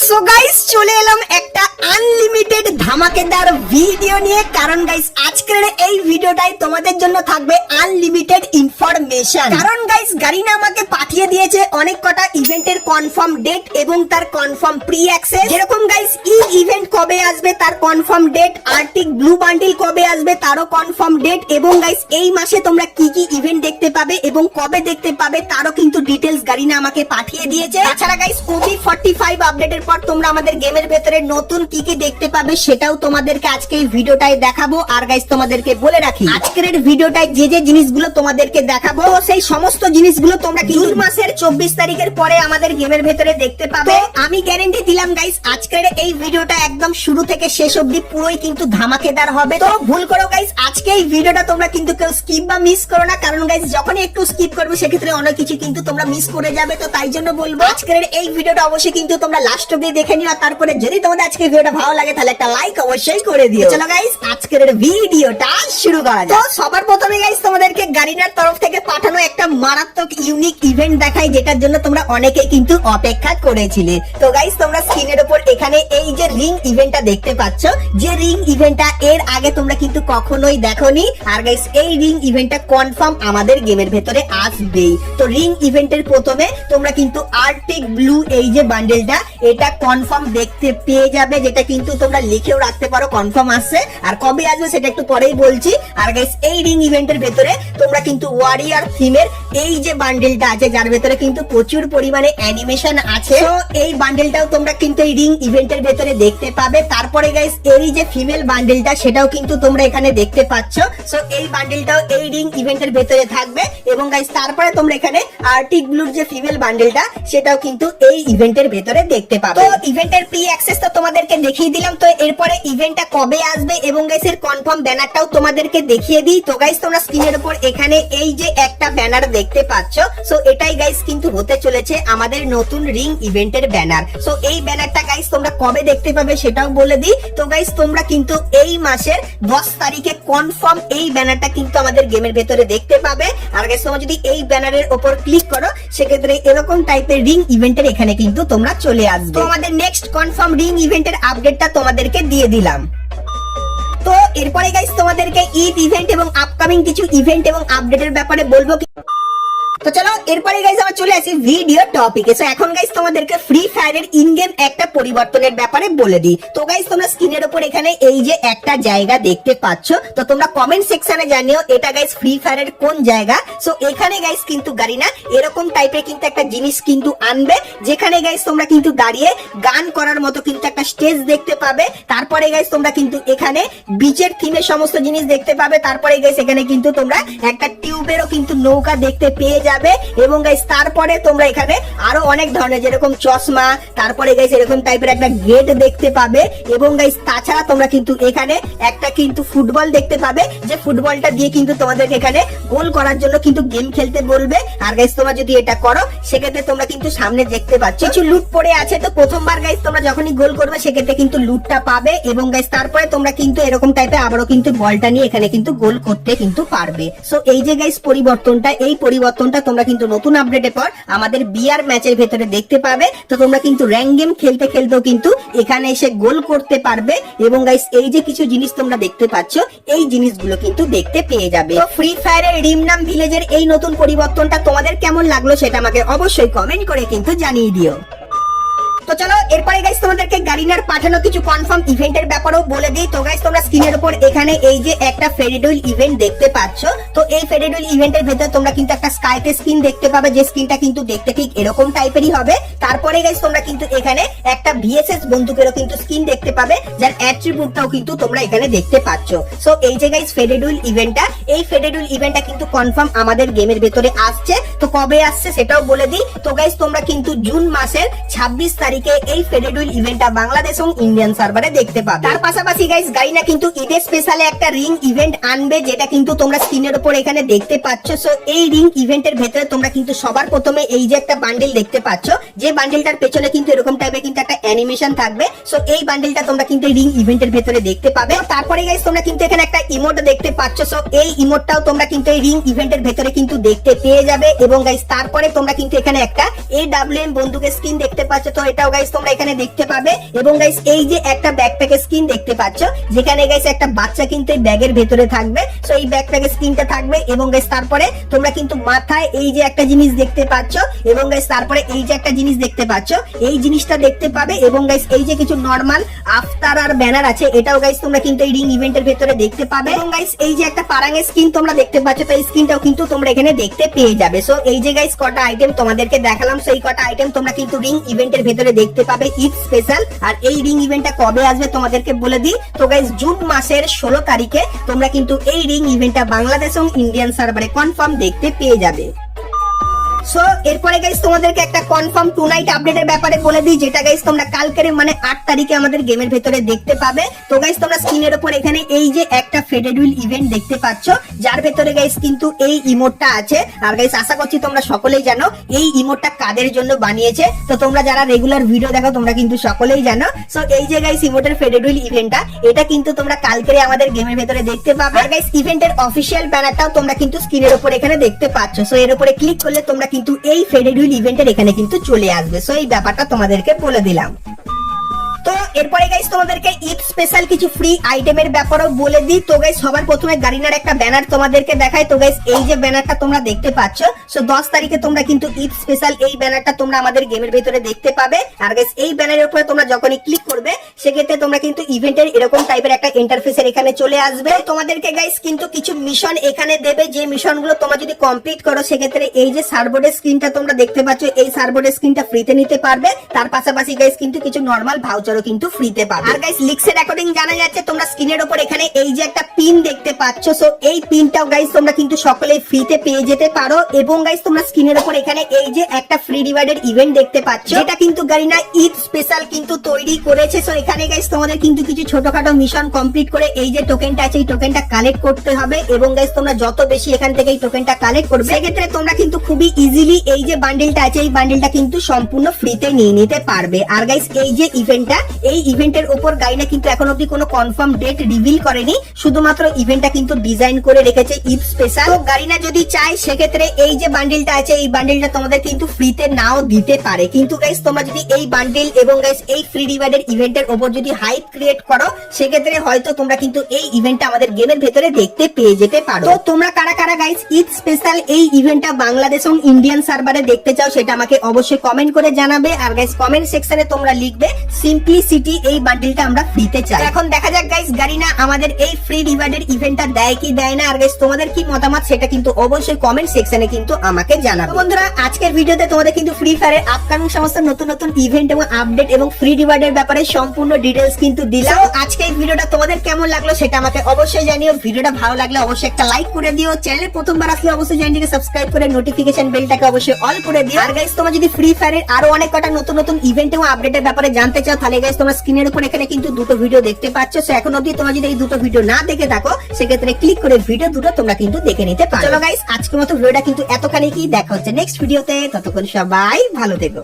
So guys চলে এলাম একটা আনলিমিটেড ধামাকেদার ভিডিও নিয়ে, কারণ গাইস আজকের এই ভিডিওটাই তোমাদের জন্য থাকবে আনলিমিটেড ইনফরমেশন। কারণ গাইস গারিনা আমাকে পাঠিয়ে দিয়েছে অনেক কটা ইভেন্টের কনফার্ম ডেট এবং তার কনফার্ম প্রি অ্যাক্সেস, যেরকম গাইস ইভেন্ট কবে আসবে তার confirm date, Arctic blue bundle কবে আসবে তারও কনফার্ম ডেট, এবং গাইস এই মাসে তোমরা কি কি ইভেন্ট দেখতে পাবে এবং কবে দেখতে পাবে তারও কিন্তু ডিটেলস গারিনা আমাকে পাঠিয়ে দিয়েছে। তাছাড়া গাইস OB45 আপডেটের পর তোমরা আমাদের গেমের ভেতরে নতুন কি কি দেখতে পাবে সেটাও তোমাদেরকে আজকে এই ভিডিওটাই দেখাবো। আর গাইস তোমাদেরকে বলে রাখি আজকের এই ভিডিওটায় যে যে জিনিসগুলো তোমাদেরকে দেখাবো সেই সমস্ত জিনিসগুলো তোমরা জুন মাসের 24 তারিখের পরে আমাদের গেমের ভেতরে দেখতে পাবে। আমি গ্যারান্টি দিলাম গাইস আজকের এই ভিডিওটা একদম শুরু থেকে শেষ অবধি পুরোই কিন্তু ধামাকেদার হবে। তো ভুল করো গাইস আজকে এই ভিডিওটা তোমরা কিন্তু কেউ স্কিপ বা মিস করো না, কারণ গাইস যখনই একটু স্কিপ করবে সেক্ষেত্রে অনেক কিছু কিন্তু তোমরা মিস করে যাবে। তো তাই জন্য বলবো আজকের এই ভিডিওটা অবশ্যই কিন্তু তোমরা লাস্ট অবধি দেখে নিও, আর তারপরে যদি তোমাদের আজকে ভিডিওটা ভালো লাগে তাহলে একটা লাইক অবশ্যই করে দিও। চলো গাইস আজকের ভিডিওটা শুরু করা যাক। তো সবার প্রথমে গাইস তোমাদেরকে গারিনার তরফ থেকে পাঠানো একটা মারাত্মক ইউনিক ইভেন্ট দেখাই, যেটার জন্য তোমরা অনেকেই কিন্তু অপেক্ষা করেছিলে। তো গাইস তোমরা স্ক্রিনের উপর এখানে এই যে রিং ইভেন্টটা দেখতে পাচ্ছ, যে রিং ইভেন্টটা এর আগে তোমরা কিন্তু কখনোই দেখোনি। আর গাইস এই রিং ইভেন্টটা কনফার্ম আমাদের গেমের ভেতরে আসবেই। তো রিং ইভেন্টের প্রথমে তোমরা কিন্তু আর্টিক ব্লু এই যে বান্ডেলটা এটা কনফার্ম দেখতে পেয়ে যাবে, যেটা কিন্তু তোমরা লিখেও রাখতে পারো কনফার্ম আসছে। আর কবে আসবে সেটা একটু পরেই বলছি। আর গাইস এই রিং ইভেন্টের ভেতরে তোমরা কিন্তু ওয়ারিয়ার থিমের এই যে বান্ডেলটা আছে, যার ভেতরে কিন্তু প্রচুর পরিমাণে অ্যানিমেশন আছে, তো এই বান্ডেলটাও তোমরা কিন্তু এই রিং ইভেন্টের ভেতরে দেখতে পাবে। তারপরে গাইস এই যে ফিমেল বান্ডেলটা সেটাও কিন্তু তোমরা এখানে দেখতে পাচ্ছ। সো এই বান্ডেলটাও এই রিং ইভেন্টের ভেতরে থাকবে। এবং গাইস তারপরে তোমরা এখানে আর্টিক ব্লুর যে ফিমেল বান্ডেলটা সেটাও কিন্তু এই ইভেন্টের ভেতরে দেখতে পাবে। তো ইভেন্টের প্রি অ্যাক্সেস তো তোমাদেরকে দেখিয়ে দিলাম। তো এরপরে ইভেন্টটা কবে আসবে এবং গাইস এর কনফার্ম ব্যানারটাও তোমাদেরকে দেখিয়ে দিই। তো গাইস তোমরা স্ক্রিনের উপর এখানে এই যে একটা ব্যানার দেখতে পাচ্ছ, সো এটাই গাইস কিন্তু হতে চলেছে আমাদের নতুন রিং ইভেন্টের ব্যানার। সো এই ব্যানারটা গাইস তোমরা কবে দেখতে পাবে সেটাও বলে দিই। তো গাইস তোমরা কিন্তু এই মাসের 10 তারিখে কনফার্ম এই ব্যানারটা কিন্তু আমাদের গেমের ভেতরে দেখতে পাবে। আর গাইস তোমরা যদি এই ব্যানারের উপর ক্লিক করো সেক্ষেত্রে এরকম টাইপের রিং ইভেন্টের এখানে কিন্তু তোমরা চলে আসবে। তো আমাদের নেক্সট কনফার্ম রিং ইভেন্টের আপডেটটা তোমাদেরকে দিয়ে দিলাম। তো এরপরে গাইস তোমাদেরকে ঈদ ইভেন্ট এবং আপকামিং কিছু ইভেন্ট এবং আপডেটের ব্যাপারে বলবো। তো চলো এরপরে গাইস আমরা চলে আসি ভিডিও টপিকে। সো এখন গাইস তোমাদেরকে ফ্রি ফায়ারের ইন গেম একটা পরিবর্তনের ব্যাপারে বলে দিই। তো গাইস তোমরা স্ক্রিনের উপর এখানে এই যে একটা জায়গা দেখতে পাচ্ছ, তো তোমরা কমেন্ট সেকশনে জানিও এটা গাইস ফ্রি ফায়ারের কোন জায়গা। সো এখানে গাইস কিন্তু গারিনা এরকম টাইপের কিন্তু একটা জিনিস কিন্তু আনবে, যেখানে গাইস তোমরা কিন্তু দাঁড়িয়ে গান করার মতো কিন্তু একটা স্টেজ দেখতে পাবে। তারপরে গাইস তোমরা কিন্তু এখানে বিচের থিমের সমস্ত জিনিস দেখতে পাবে। তারপরে গাইস এখানে কিন্তু তোমরা একটা টিউবেরও কিন্তু নৌকা দেখতে পেয়ে যাবে। এবং গাইস তারপরে তোমরা এখানে আরো অনেক ধরনের যেরকম চশমা, তারপরে গাইস এরকম টাইপের একটা গেট দেখতে পাবে। এবং গাইস তাছাড়া তোমরা কিন্তু এখানে একটা কিন্তু ফুটবল দেখতে পাবে, যে ফুটবলটা দিয়ে কিন্তু তোমাদের এখানে গোল করার জন্য কিন্তু গেম খেলতে বলবে। আর গাইস তোমরা যদি এটা করো সেক্ষেত্রে তোমরা কিন্তু সামনে দেখতে পাচ্ছ কিছু লুট পড়ে আছে। তো প্রথমবার গাইস তোমরা যখনই গোল করবে সেক্ষেত্রে কিন্তু লুটটা পাবে। এবং গাইস তারপরে তোমরা কিন্তু এরকম টাইপের আবারও কিন্তু বলটা নিয়ে এখানে কিন্তু গোল করতে কিন্তু পারবে। সো এই যে গাইস পরিবর্তনটা, এই পরিবর্তনটা তোমরা কিন্তু নতুন আপডেটের পর আমাদের বিআর ম্যাচের ভেতরে দেখতে পাবে। তো তোমরা কিন্তু র্যাঙ্ক গেম খেলতে খেলতেও কিন্তু এখানে এসে গোল করতে পারবে। এবং গাইস এই যে কিছু জিনিস তোমরা দেখতে পাচ্ছ এই জিনিসগুলো কিন্তু দেখতে পেয়ে যাবে। তো ফ্রি ফায়ারের রিমনাম ভিলেজের এই নতুন পরিবর্তনটা তোমাদের কেমন লাগলো সেটা আমাকে অবশ্যই কমেন্ট করে কিন্তু জানিয়ে দিও। তো চলো এরপরে গাইস তোমাদেরকে গারিনার পাঠানো কিছু কনফার্ম ইভেন্টের ব্যাপারেও বলে দিই। তো গাইস তোমরা স্ক্রিনের উপর এখানে এই যে একটা ফেরিডুইল ইভেন্ট দেখতে পাচ্ছ, তো এই ফেরিডুইল ইভেন্টের ভেতরে তোমরা কিন্তু একটা স্কাইতে স্কিন দেখতে পাবে, যে স্কিনটা কিন্তু দেখতে ঠিক এরকম টাইপেরই হবে। তারপরে গাইস তোমরা কিন্তু এখানে একটা ভিএসএস বন্দুকেরও কিন্তু স্কিন দেখতে পাবে, যার অ্যাট্রিবিউটটাও কিন্তু তোমরা এখানে দেখতে পাচ্ছ। সো এই যে গাইস ফেরিডুইল ইভেন্টটা, এই ফেরিডুইল ইভেন্টটা কিন্তু কনফার্ম আমাদের গেমের ভেতরে আসছে। তো কবে আসছে সেটাও বলে দিই। তো গাইস তোমরা কিন্তু জুন মাসের 26 তারিখে এই ফেরিডুইল ইভেন্টটা বাংলাদেশ এবং ইন্ডিয়ান সার্ভারে দেখতে পাবে। তার পাশাপাশি গাইস গারিনা কিন্তু ঈদের স্পেশালে একটা রিং ইভেন্ট আনবে, যেটা কিন্তু তোমরা স্ক্রিনের উপর এখানে দেখতে পাচ্ছ। সো এই রিং ইভেন্টের ভেতরে তোমরা কিন্তু সবার প্রথমে এই যে একটা বান্ডেল দেখতে পাচ্ছ, যে বান্ডেলটার পেছনে কিন্তু এরকম টাইপের কিন্তু একটা অ্যানিমেশন থাকবে। সো এই বান্ডেলটা তোমরা কিন্তু রিং ইভেন্টের ভেতরে দেখতে পাবে। তারপরে গাইস তোমরা কিন্তু এখানে একটা ইমোট দেখতে পাচ্ছ। সো এই ইমোটটাও তোমরা কিন্তু এই রিং ইভেন্টের ভেতরে কিন্তু দেখতে পেয়ে যাবে। এবং গাইস তারপরে তোমরা কিন্তু এখানে একটা AWM বন্দুকের স্কিন দেখতে পাচ্ছ, তো এটাও সেটাও গাইস তোমরা এখানে দেখতে পাবে। এবং গাইস এই যে একটা ব্যাকপ্যাকের স্কিন দেখতে পাচ্ছ, যেখানে গাইস একটা বাচ্চা কিন্তু এই ব্যাগের ভেতরে থাকবে। সো এই ব্যাকপ্যাকের স্কিনটা থাকবে এবং গাইস তারপরে তোমরা কিন্তু মাথায় এই যে একটা জিনিস দেখতে পাচ্ছ এবং গাইস তারপরে এই যে একটা জিনিস দেখতে পাচ্ছ, এই জিনিসটা দেখতে পাবে। এবং গাইস এই যে কিছু নরমাল আফতার আর ব্যানার আছে, এটাও গাইস তোমরা কিন্তু এই রিং ইভেন্টের ভেতরে দেখতে পাবে। এবং গাইস এই যে একটা পারাঙ্গের স্কিন তোমরা দেখতে পাচ্ছ, তো এই স্কিনটাও কিন্তু তোমরা এখানে দেখতে পেয়ে যাবে। সো এই যে গাইস কটা আইটেম তোমাদেরকে দেখালাম, সেই কটা আইটেম তোমরা কিন্তু রিং ইভেন্টের ভেতরে দেখতে পাবে ঈদ স্পেশাল। আর এই রিং ইভেন্টটা কবে আসবে তোমাদেরকে বলে দিই। তো গাইস জুন মাসের 16 তারিখে তোমরা কিন্তু এই রিং ইভেন্টটা বাংলাদেশ এবং ইন্ডিয়ান সার্ভারে কনফার্ম দেখতে পেয়ে যাবে। সো এরপরে গাইস তোমাদেরকে একটা কনফার্ম টু নাইট আপডেটের ব্যাপারে বলে দিই, যেটা গাইস তোমরা কালকের মানে 8 তারিখে আমাদের গেমের ভেতরে দেখতে পাবে। তো গাইস তোমরা স্ক্রিনের উপর এখানে এই যে একটা ফেডেড হুইল ইভেন্ট দেখতে পাচ্ছ, যার ভেতরে গাইস কিন্তু এই ইমোটটা আছে। আর গাইস আশা করছি তোমরা সকলেই জানো এই ইমোটটা কাদের জন্য বানিয়েছে। তো তোমরা যারা রেগুলার ভিডিও দেখো তোমরা কিন্তু সকলেই জানো। সো এই যে গাইস ইমোটের ফেডেড হুইল ইভেন্টটা, এটা কিন্তু তোমরা কালকের আমাদের গেমের ভেতরে দেখতে পাবে। আর গাইস ইভেন্টের অফিশিয়াল ব্যানারটাও তোমরা কিন্তু স্ক্রিনের উপর এখানে দেখতে পাচ্ছ। সো এর উপরে ক্লিক করলে তোমরা কিন্তু এই ফেডেড হুইল ইভেন্টের এখানে কিন্তু চলে আসবে। সো এই ব্যাপারটা তোমাদেরকে বলে দিলাম। তো এরপরে গাইস তোমাদেরকে ঈদ স্পেশাল কিছু ফ্রি আইটেমের ব্যাপারেও বলে দিই। তো গাইস সবার প্রথমে গারিনার একটা ব্যানার তোমাদেরকে দেখাই। তো গাইস এই যে ব্যানারটা তোমরা দেখতে পাচ্ছ, সো 10 তারিখে তোমরা কিন্তু ঈদ স্পেশাল এই ব্যানারটা তোমরা আমাদের গেমের ভিতরে দেখতে পাবে। আর গাইস এই ব্যানারের উপরে তোমরা যখনই ক্লিক করবে সেক্ষেত্রে তোমরা কিন্তু ইভেন্টের এরকম টাইপের একটা ইন্টারফেসের এখানে চলে আসবে। তোমাদেরকে গাইস কিন্তু কিছু মিশন এখানে দেবে, যে মিশনগুলো তোমরা যদি কমপ্লিট করো সেক্ষেত্রে এই যে সার্ভবোর্ডের স্ক্রিনটা তোমরা দেখতে পাচ্ছ, এই সার্ভবোর্ডের স্ক্রিনটা ফ্রিতে নিতে পারবে। তার পাশাপাশি গাইস কিন্তু কিছু নরমাল ভাউচারও কিন্তু ফ্রিতে পাবে। আর গাইস লিক্সের অ্যাকর্ডিং জানা যাচ্ছে তোমরা স্ক্রিনের উপর এখানে এই যে একটা পিন দেখতে পাচ্ছ, সো এই পিনটাও গাইস তোমরা কিন্তু সকলেই ফ্রিতে পেয়ে যেতে পারো। এবং গাইস তোমরা স্ক্রিনের উপর এখানে এই যে একটা ফ্রি রিওয়ার্ডের ইভেন্ট দেখতে পাচ্ছ, যেটা কিন্তু গারিনা ঈদ স্পেশাল কিন্তু তৈরি করেছে। সো এখানে গাইস তোমাদের কিন্তু কিছু ছোটখাটো মিশন কমপ্লিট করে এই যে টোকেনটা আছে এই টোকেনটা কালেক্ট করতে হবে। এবং গাইস তোমরা যত বেশি এখান থেকে এই টোকেনটা কালেক্ট করবে সেক্ষেত্রে তোমরা কিন্তু খুবই ইজিলি এই যে বান্ডেলটা আছে এই বান্ডেলটা কিন্তু সম্পূর্ণ ফ্রিতে নিয়ে নিতে পারবে। আর গাইস এই যে ইভেন্টটা, এই ইভেন্টের উপর গাইনা কিন্তু এখন অবধি কোনো কনফার্ম ডেট রিভিল করেনি, শুধুমাত্র ইভেন্টটা কিন্তু ডিজাইন করে রেখেছে ঈদ স্পেশাল। তো গারিনা যদি চায় সেক্ষেত্রে এই যে বান্ডেলটা আছে এই বান্ডেলটা তোমাদের কিন্তু ফ্রিতে নাও দিতে পারে। কিন্তু গাইস তোমরা যদি এই বান্ডেল এবং গাইস এই ফ্রি রিওয়ার্ডের ইভেন্টের উপর যদি হাইপ ক্রিয়েট করো সেক্ষেত্রে হয়তো তোমরা কিন্তু এই ইভেন্টটা আমাদের গেমের ভেতরে দেখতে পেয়ে যেতে পারো। তো তোমরা কারা কারা গাইস ঈদ স্পেশাল এই ইভেন্টটা বাংলাদেশ এবং ইন্ডিয়ান সার্ভারে দেখতে চাও সেটা আমাকে অবশ্যই কমেন্ট করে জানাবে। আর গাইস কমেন্ট সেকশনে তোমরা লিখবে সিম্পলিসিটি এই বান্ডেলটা আমরা ফ্রিতে চাই। এখন দেখা যাক গাইস গারিনা আমাদের এই ফ্রি রিওয়ার্ডের ইভেন্টটা দেয় কি দেয় না। আর গাইস তোমাদের কি মতামত সেটা কিন্তু অবশ্যই কমেন্ট সেকশনে কিন্তু আমাকে জানাবে। বন্ধুরা আজকের ভিডিওতে তোমাদের কিন্তু ফ্রি ফায়ারের আপকামিং সমস্ত নতুন নতুন ইভেন্ট এবং আপডেট এবং ফ্রি রিওয়ার্ডের ব্যাপারে সম্পূর্ণ ডিটেইলস কিন্তু দিলাম। আজকে এই ভিডিওটা তোমাদের কেমন লাগলো সেটা আমাকে অবশ্যই জানিও। ভিডিওটা ভালো লাগলে অবশ্যই একটা লাইক করে দিও। চ্যানেলে প্রথমবার আসলে অবশ্যই চ্যানেলটিকে সাবস্ক্রাইব করে নোটিফিকেশন বেলটাকে অবশ্যই অল করে দিও। আর গাইস তোমরা যদি ফ্রি ফায়ারের আরো অনেক কটা নতুন নতুন ইভেন্ট এবং আপডেটের ব্যাপারে জানতে চাও তাহলে গাইস তোমরা স্ক্রিনের উপর এখানে কিন্তু দুটো ভিডিও দেখতে পাচ্ছ। সো এখন অবধি তোমরা যদি এই দুটো ভিডিও না দেখে থাকো সেক্ষেত্রে ক্লিক করে ভিডিও দুটো তোমরা কিন্তু দেখে নিতে পারো। চলো গাইস আজকের মতো ভিডিওটা কিন্তু এতখানি কি, দেখা হচ্ছে নেক্সট ভিডিওতে। ততক্ষণ সবাই ভালো থেকো।